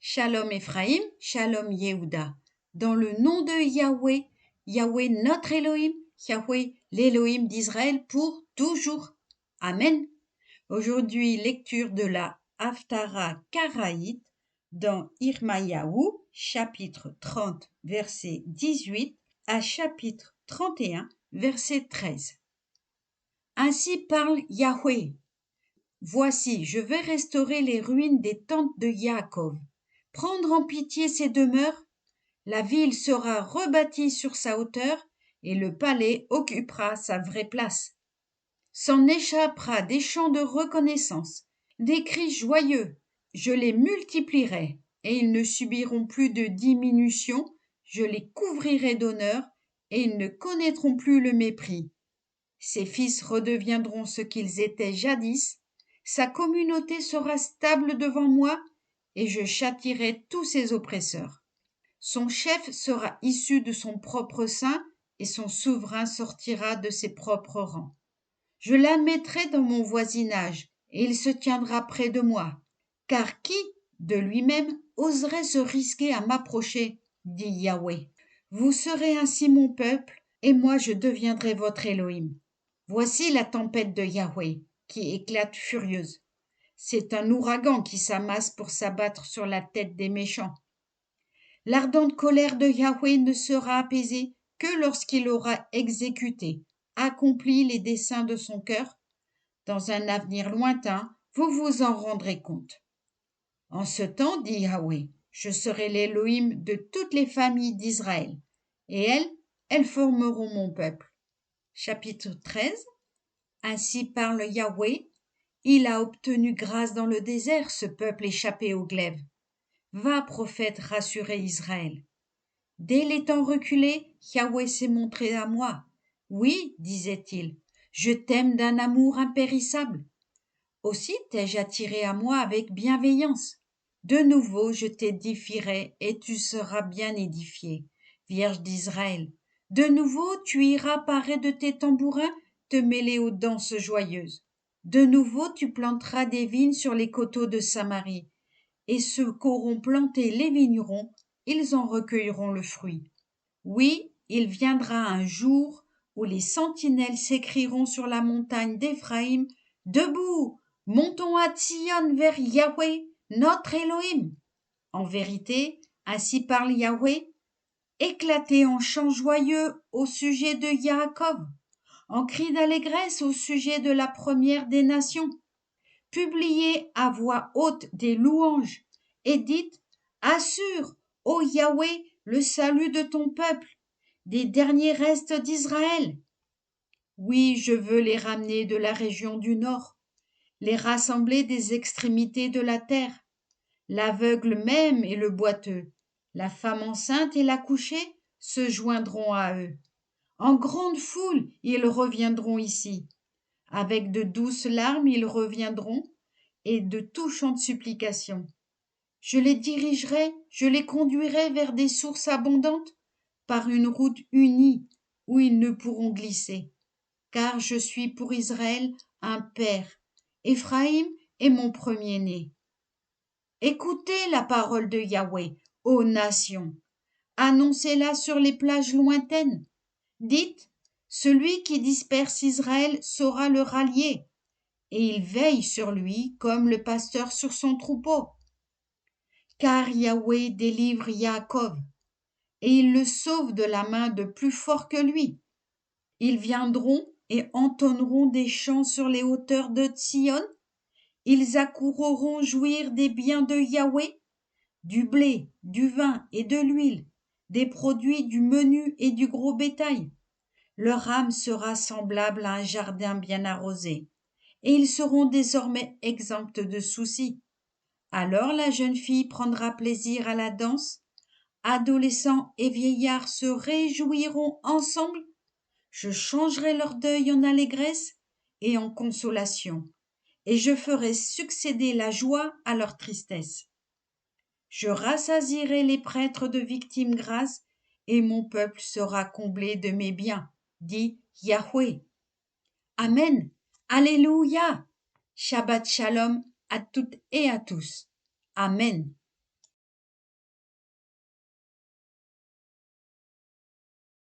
Shalom Ephraim, Shalom Yehuda. Dans le nom de Yahweh, Yahweh notre Elohim, Yahweh l'Elohim d'Israël pour toujours. Amen. Aujourd'hui, lecture de la Haftara Karaïte dans Irmayahu, chapitre 30, verset 18 à chapitre 31, verset 13. Ainsi parle Yahweh. Voici, je vais restaurer les ruines des tentes de Yaakov, prendre en pitié ses demeures. La ville sera rebâtie sur sa hauteur et le palais occupera sa vraie place. S'en échappera des chants de reconnaissance, des cris joyeux. Je les multiplierai et ils ne subiront plus de diminution. Je les couvrirai d'honneur et ils ne connaîtront plus le mépris. Ses fils redeviendront ce qu'ils étaient jadis. Sa communauté sera stable devant moi et je châtierai tous ses oppresseurs. Son chef sera issu de son propre sein et son souverain sortira de ses propres rangs. Je la mettrai dans mon voisinage et il se tiendra près de moi. Car qui, de lui-même, oserait se risquer à m'approcher, dit Yahweh. Vous serez ainsi mon peuple et moi je deviendrai votre Elohim. Voici la tempête de Yahweh qui éclate furieuse. C'est un ouragan qui s'amasse pour s'abattre sur la tête des méchants. L'ardente colère de Yahweh ne sera apaisée que lorsqu'il aura exécuté, accompli les desseins de son cœur. Dans un avenir lointain, vous vous en rendrez compte. En ce temps, dit Yahweh, je serai l'Élohim de toutes les familles d'Israël, et elles formeront mon peuple. Chapitre 13. Ainsi parle Yahweh, il a obtenu grâce dans le désert, ce peuple échappé au glaive. Va, prophète, rassurer Israël. Dès les temps reculés, Yahweh s'est montré à moi. Oui, disait-il, je t'aime d'un amour impérissable. Aussi t'ai-je attiré à moi avec bienveillance. De nouveau je t'édifierai et tu seras bien édifié, Vierge d'Israël. De nouveau tu iras paré de tes tambourins, te mêler aux danses joyeuses. De nouveau tu planteras des vignes sur les coteaux de Samarie, et ceux qu'auront planté les vignerons, ils en recueilleront le fruit. Oui, il viendra un jour où les sentinelles s'écrieront sur la montagne d'Éphraïm, debout, montons à Tsion vers Yahweh, notre Elohim. En vérité, ainsi parle Yahweh, éclatez en chants joyeux au sujet de Yaakov, en cris d'allégresse au sujet de la première des nations. Publiez à voix haute des louanges et dites, assure, ô Yahweh, le salut de ton peuple, des derniers restes d'Israël. Oui, je veux les ramener de la région du nord, les rassembler des extrémités de la terre, l'aveugle même et le boiteux, la femme enceinte et l'accouchée se joindront à eux. En grande foule, ils reviendront ici. Avec de douces larmes, ils reviendront et de touchantes supplications. Je les dirigerai, je les conduirai vers des sources abondantes, par une route unie où ils ne pourront glisser. Car je suis pour Israël un père. Éphraïm est mon premier-né. Écoutez la parole de Yahweh, ô nations. Annoncez-la sur les plages lointaines. Dites, celui qui disperse Israël saura le rallier, et il veille sur lui comme le pasteur sur son troupeau. Car Yahweh délivre Yaakov, et il le sauve de la main de plus fort que lui. Ils viendront et entonneront des chants sur les hauteurs de Sion. Ils accourront jouir des biens de Yahweh, du blé, du vin et de l'huile, des produits du menu et du gros bétail. Leur âme sera semblable à un jardin bien arrosé, et ils seront désormais exempts de soucis. Alors la jeune fille prendra plaisir à la danse, adolescents et vieillards se réjouiront ensemble. Je changerai leur deuil en allégresse et en consolation, et je ferai succéder la joie à leur tristesse. Je rassasierai les prêtres de victimes grasses, et mon peuple sera comblé de mes biens, dit Yahweh. Amen. Alléluia. Shabbat Shalom à toutes et à tous. Amen.